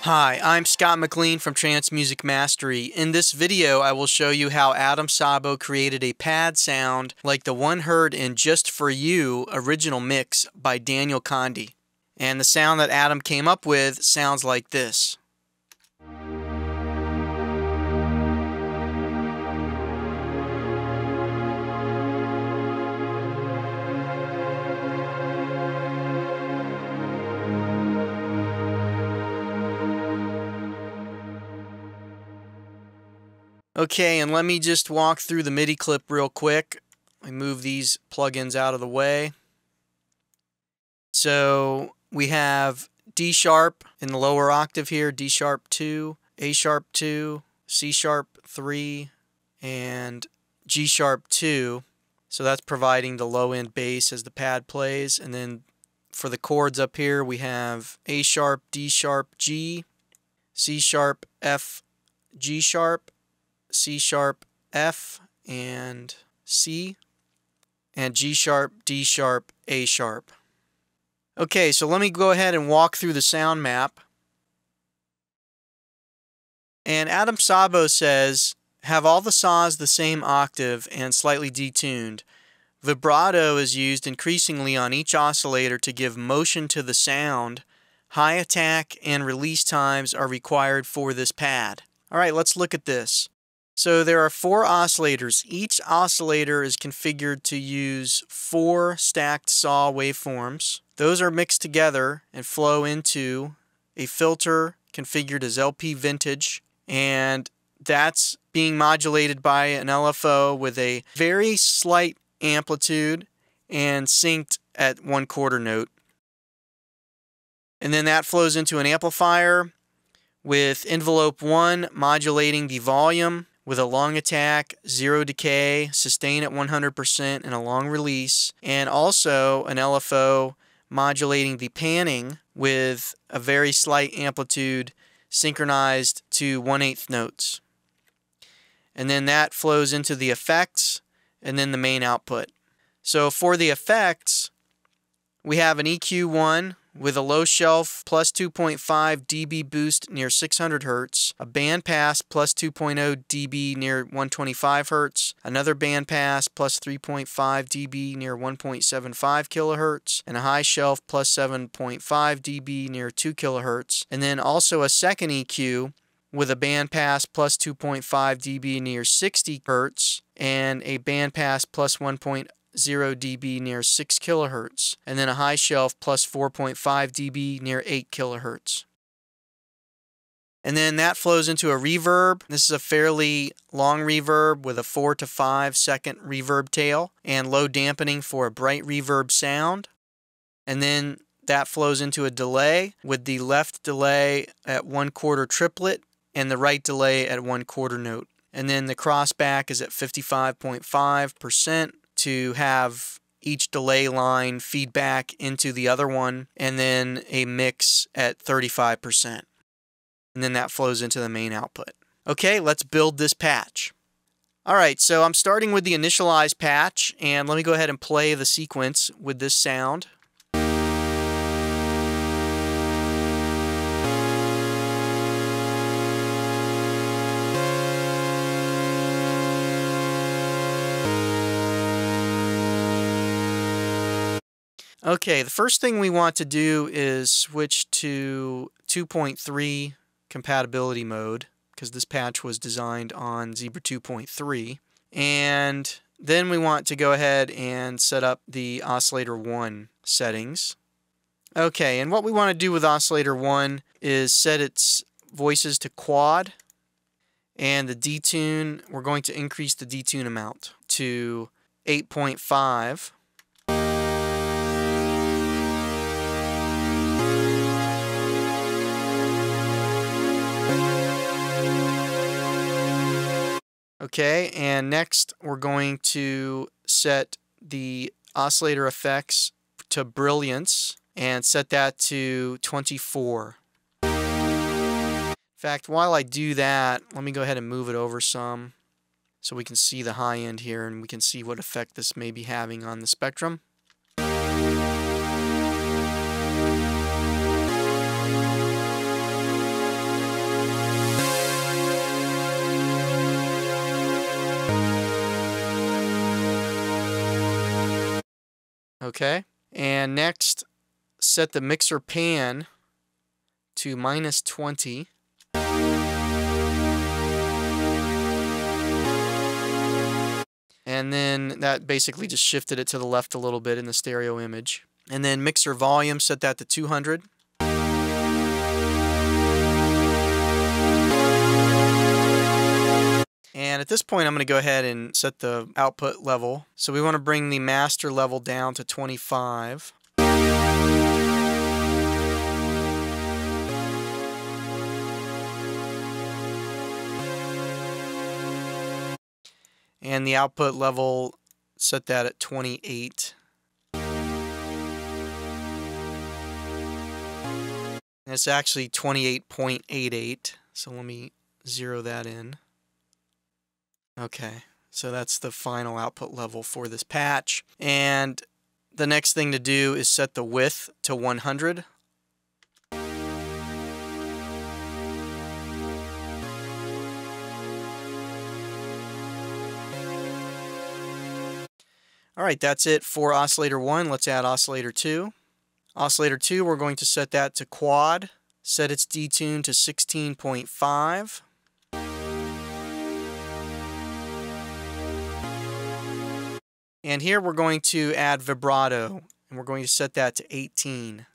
Hi, I'm Scott McLean from Trance Music Mastery. In this video, I will show you how Adam Sabo created a pad sound like the one heard in Just For You original mix by Daniel Kandi. And the sound that Adam came up with sounds like this. Okay, and let me just walk through the MIDI clip real quick. I move these plugins out of the way. So we have D sharp in the lower octave here, D sharp 2, A sharp 2, C sharp 3, and G sharp 2. So that's providing the low end bass as the pad plays. And then for the chords up here, we have A sharp, D sharp, G, C sharp, F, G sharp, C sharp, F, and C, and G sharp, D sharp, A sharp. Okay, so let me go ahead and walk through the sound map. And Adam Sabo says, have all the saws the same octave and slightly detuned. Vibrato is used increasingly on each oscillator to give motion to the sound. High attack and release times are required for this pad. All right, let's look at this. So there are 4 oscillators. Each oscillator is configured to use 4 stacked saw waveforms. Those are mixed together and flow into a filter configured as LP vintage, and that's being modulated by an LFO with a very slight amplitude and synced at 1/4 note. And then that flows into an amplifier with envelope 1 modulating the volume with a long attack, 0 decay, sustain at 100%, and a long release, and also an LFO modulating the panning with a very slight amplitude synchronized to 1/8 notes. And then that flows into the effects and then the main output. So for the effects, we have an EQ1 with a low shelf plus 2.5 dB boost near 600 Hz, a band pass plus 2.0 dB near 125 Hz, another band pass plus 3.5 dB near 1.75 kHz, and a high shelf plus 7.5 dB near 2 kHz, and then also a second EQ with a band pass plus 2.5 dB near 60 Hz, and a band pass plus 1.0 dB near 6 kHz, and then a high shelf plus 4.5 dB near 8 kHz. And then that flows into a reverb. This is a fairly long reverb with a 4 to 5 second reverb tail and low dampening for a bright reverb sound. And then that flows into a delay with the left delay at 1/4 triplet and the right delay at 1/4 note. And then the crossback is at 55.5%. to have each delay line feed back into the other one, and then a mix at 35%. And then that flows into the main output. Okay, let's build this patch. Alright, so I'm starting with the initialized patch, and let me go ahead and play the sequence with this sound. Okay, the first thing we want to do is switch to 2.3 compatibility mode, because this patch was designed on Zebra 2.3. And then we want to go ahead and set up the oscillator 1 settings. Okay, and what we want to do with oscillator 1 is set its voices to quad, and the detune, we're going to increase the detune amount to 8.5. Okay, and next we're going to set the oscillator effects to brilliance and set that to 24. In fact, while I do that, let me go ahead and move it over some so we can see the high end here and we can see what effect this may be having on the spectrum. Okay. And next, set the mixer pan to -20. And then that basically just shifted it to the left a little bit in the stereo image. And then mixer volume, set that to 200. And at this point, I'm going to go ahead and set the output level. So we want to bring the master level down to 25. And the output level, set that at 28. And it's actually 28.88, so let me zero that in. Okay, so that's the final output level for this patch. And the next thing to do is set the width to 100. Alright, that's it for oscillator 1. Let's add oscillator 2. Oscillator 2, we're going to set that to quad. Set its detune to 16.5. And here we're going to add vibrato, and we're going to set that to 18.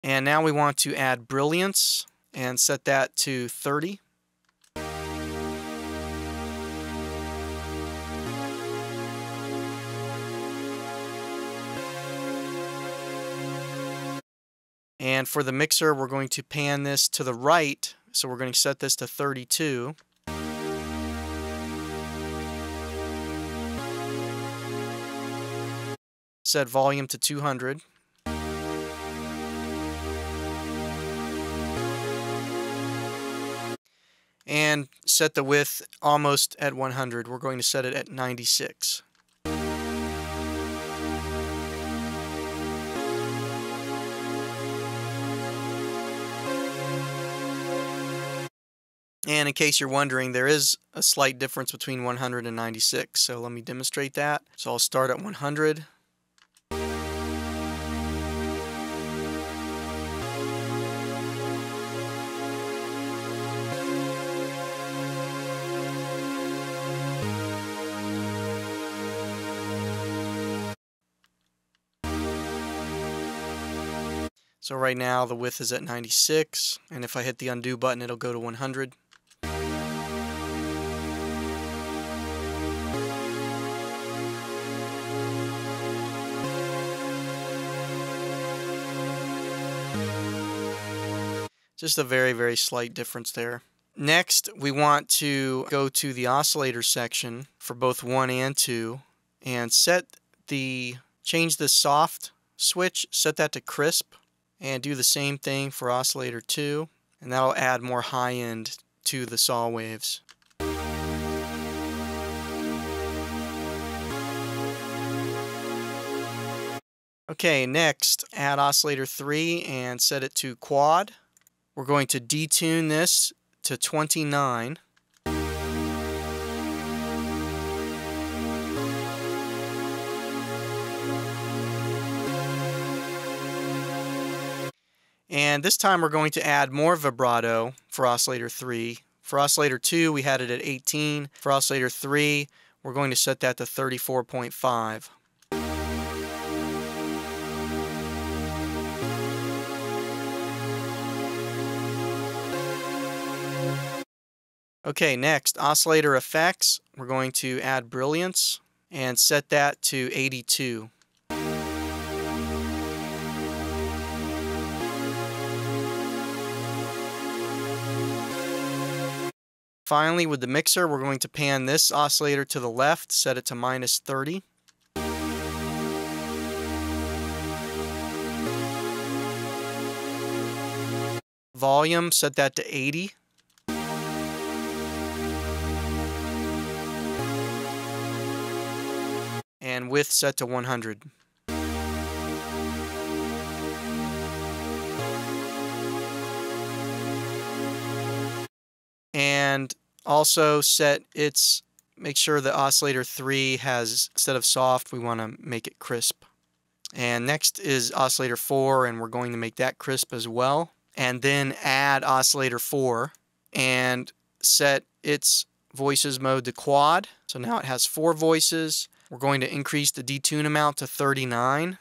And now we want to add brilliance and set that to 30. And for the mixer, we're going to pan this to the right, so we're going to set this to 32. Set volume to 200. And set the width almost at 100. We're going to set it at 96. And in case you're wondering, there is a slight difference between 100 and 96, so let me demonstrate that. So I'll start at 100. So right now the width is at 96, and if I hit the undo button, it'll go to 100. Just a very, very slight difference there. Next, we want to go to the oscillator section for both 1 and 2 and change the soft switch, set that to crisp, and do the same thing for oscillator 2, and that'll add more high end to the saw waves. Okay, next add oscillator 3 and set it to quad. We're going to detune this to 29. And this time we're going to add more vibrato for oscillator 3. For oscillator 2, we had it at 18. For oscillator 3, we're going to set that to 34.5. Okay, next, oscillator effects. We're going to add brilliance and set that to 82. Finally, with the mixer, we're going to pan this oscillator to the left, set it to -30. Volume, set that to 80. And width set to 100. And also make sure the oscillator 3 has, instead of soft, we want to make it crisp. And next is oscillator 4, and we're going to make that crisp as well. And then add oscillator 4 and set its voices mode to quad. So now it has 4 voices. We're going to increase the detune amount to 39.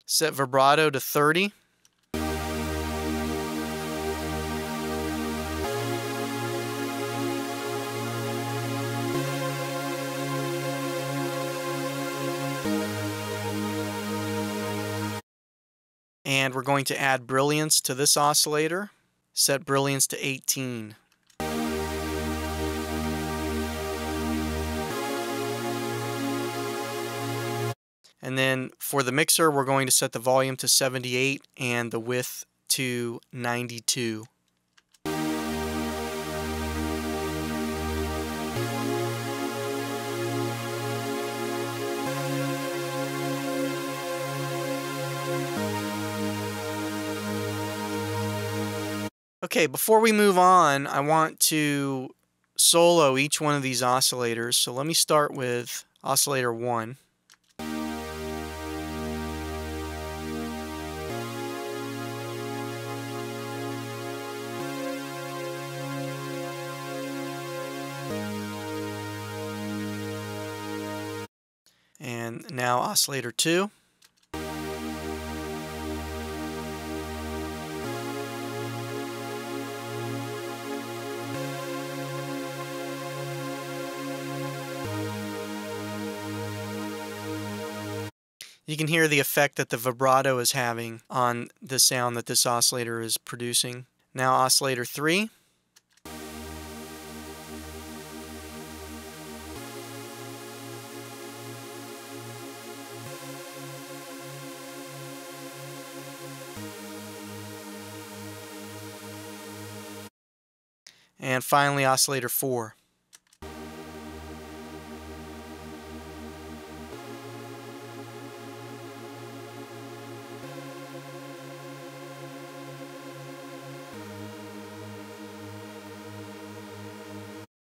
Set vibrato to 30. And we're going to add brilliance to this oscillator. Set brilliance to 18. And then for the mixer, we're going to set the volume to 78 and the width to 92. Okay, before we move on, I want to solo each one of these oscillators. So let me start with oscillator 1. And now oscillator 2. You can hear the effect that the vibrato is having on the sound that this oscillator is producing. Now oscillator 3. And finally oscillator 4.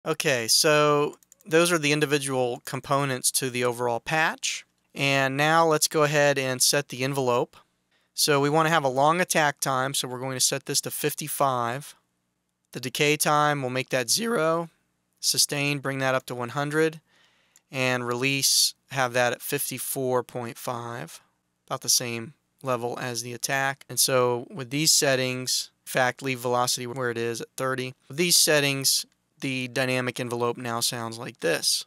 Okay, so those are the individual components to the overall patch. And now let's go ahead and set the envelope. So we want to have a long attack time, so we're going to set this to 55. The decay time, we'll make that 0. Sustain, bring that up to 100. And release, have that at 54.5. About the same level as the attack. And so with these settings, in fact, leave velocity where it is at 30. With these settings, the dynamic envelope now sounds like this.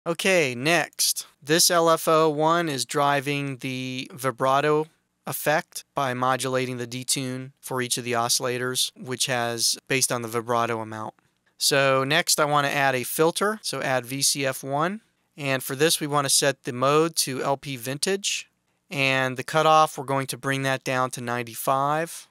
Okay, next. This LFO1 is driving the vibrato effect by modulating the detune for each of the oscillators, which has based on the vibrato amount. So next I want to add a filter, so add VCF1. And for this we want to set the mode to LP vintage. And the cutoff, we're going to bring that down to 95.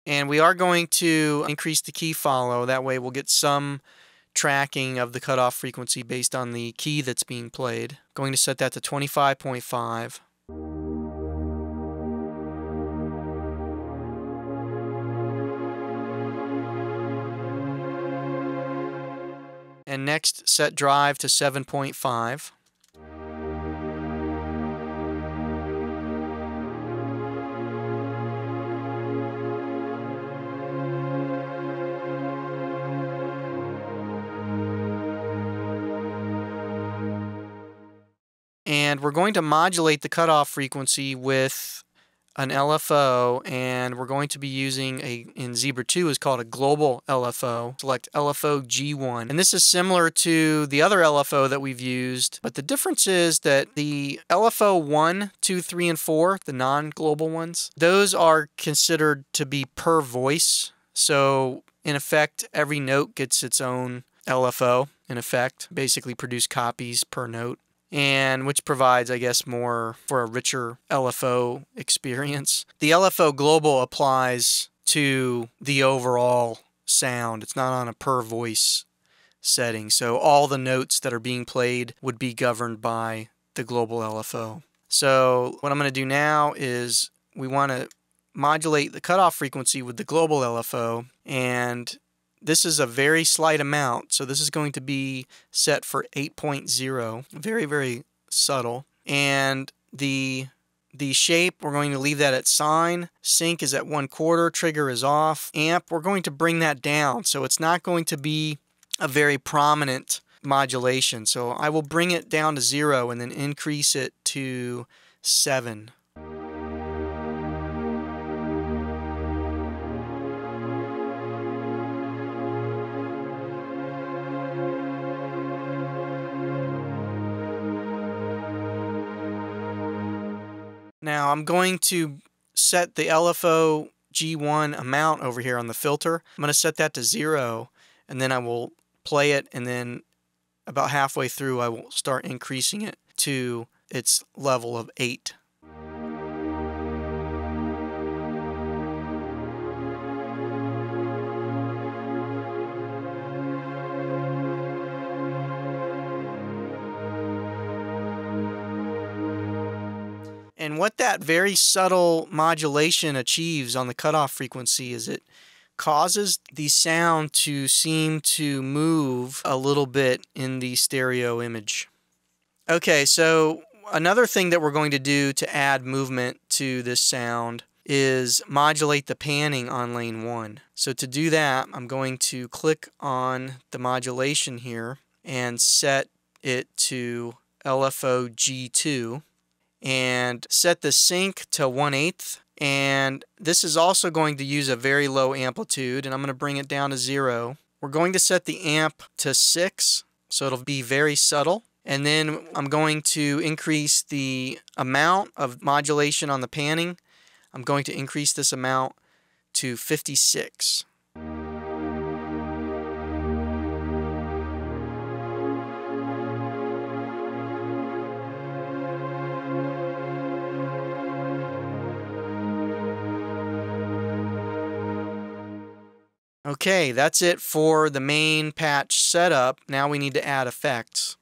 And we are going to increase the key follow. That way we'll get some tracking of the cutoff frequency based on the key that's being played. Going to set that to 25.5. And next, set drive to 7.5. And we're going to modulate the cutoff frequency with an LFO, and we're going to be using in Zebra 2 is called a global LFO. Select LFO G1. And this is similar to the other LFO that we've used, but the difference is that the LFO 1, 2, 3, and 4, the non-global ones, those are considered to be per voice. So in effect, every note gets its own LFO, in effect, basically produce copies per note, and which provides, I guess, more for a richer LFO experience. The LFO global applies to the overall sound. It's not on a per voice setting, so all the notes that are being played would be governed by the global LFO. So what I'm going to do now is we want to modulate the cutoff frequency with the global LFO, and this is a very slight amount, so this is going to be set for 8.0, very, very subtle. And the shape, we're going to leave that at sine. Sync is at 1/4, trigger is off. Amp, we're going to bring that down, so it's not going to be a very prominent modulation. So I will bring it down to 0 and then increase it to 7. Now I'm going to set the LFO G1 amount over here on the filter. I'm going to set that to 0, and then I will play it, and then about halfway through I will start increasing it to its level of 8. And what that very subtle modulation achieves on the cutoff frequency is it causes the sound to seem to move a little bit in the stereo image. Okay, so another thing that we're going to do to add movement to this sound is modulate the panning on lane 1. So to do that, I'm going to click on the modulation here and set it to LFO G2. And set the sync to 1/8, and this is also going to use a very low amplitude, and I'm going to bring it down to 0. We're going to set the amp to 6, so it'll be very subtle, and then I'm going to increase the amount of modulation on the panning. I'm going to increase this amount to 56. Okay, that's it for the main patch setup. Now we need to add effects.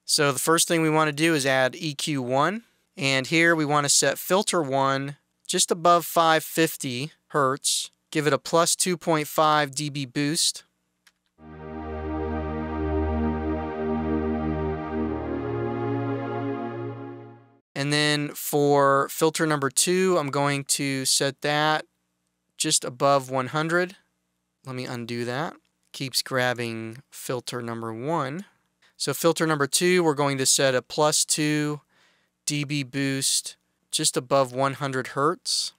So the first thing we want to do is add EQ1, and here we want to set filter 1 just above 550 Hertz. Give it a plus 2.5 dB boost. And then for filter number 2, I'm going to set that just above 100. Let me undo that. Keeps grabbing filter number 1. So filter number 2, we're going to set a plus 2 dB boost just above 100 Hertz.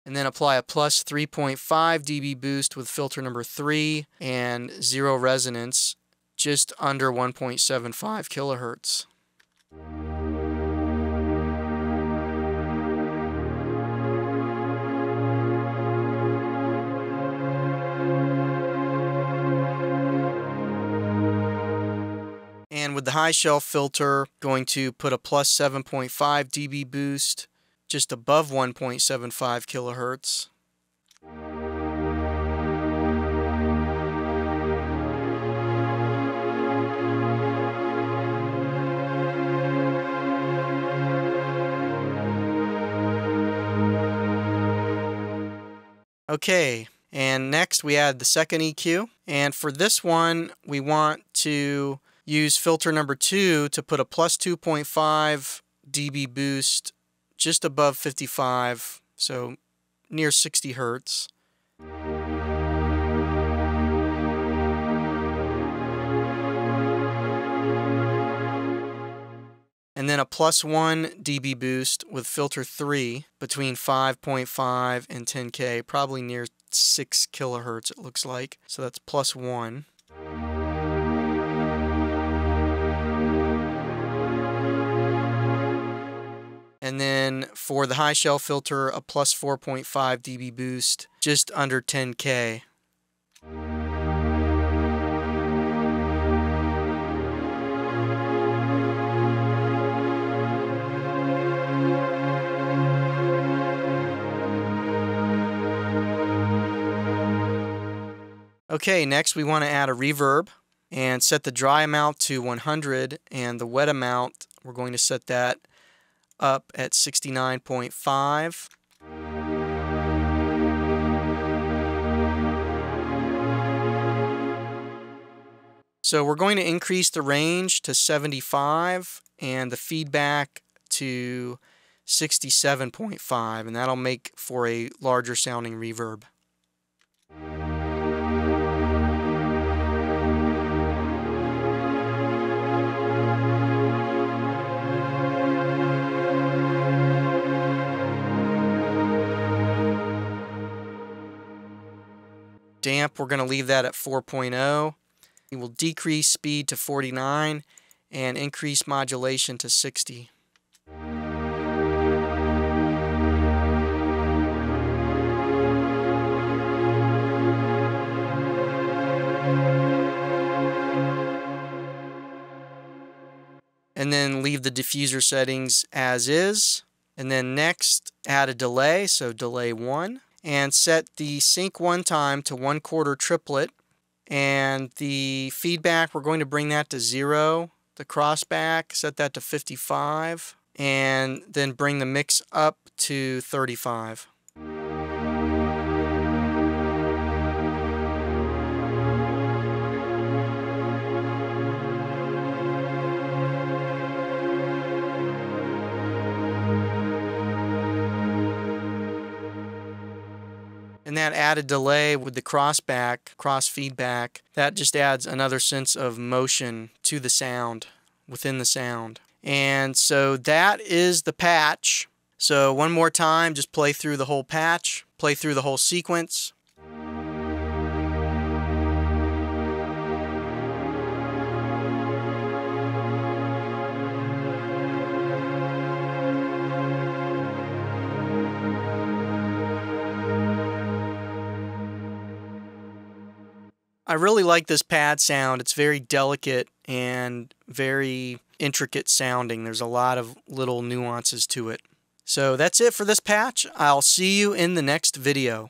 And then apply a plus 3.5 dB boost with filter number 3 and 0 resonance just under 1.75 kilohertz. And with the high shelf filter, going to put a plus 7.5 dB boost just above 1.75 kilohertz. Okay, and next we add the second EQ. And for this one, we want to use filter number 2 to put a plus 2.5 dB boost just above 55, so near 60 Hertz. then a +1 dB boost with filter 3 between 5.5 and 10K, probably near 6 kilohertz it looks like. So that's +1. And then for the high shelf filter, a +4.5 dB boost, just under 10K. Okay, next we want to add a reverb and set the dry amount to 100, and the wet amount, we're going to set that up at 69.5. So we're going to increase the range to 75 and the feedback to 67.5, and that'll make for a larger sounding reverb. Damp, we're going to leave that at 4.0. We will decrease speed to 49 and increase modulation to 60. And then leave the diffuser settings as is. And then next, add a delay, so delay 1. And set the sync 1 time to 1/4 triplet. And the feedback, we're going to bring that to 0. The crossback, set that to 55. And then bring the mix up to 35. And that added delay with the cross feedback, that just adds another sense of motion to the sound, within the sound. And so that is the patch. So one more time, just play through the whole patch, play through the whole sequence. I really like this pad sound. It's very delicate and very intricate sounding. There's a lot of little nuances to it. So that's it for this patch. I'll see you in the next video.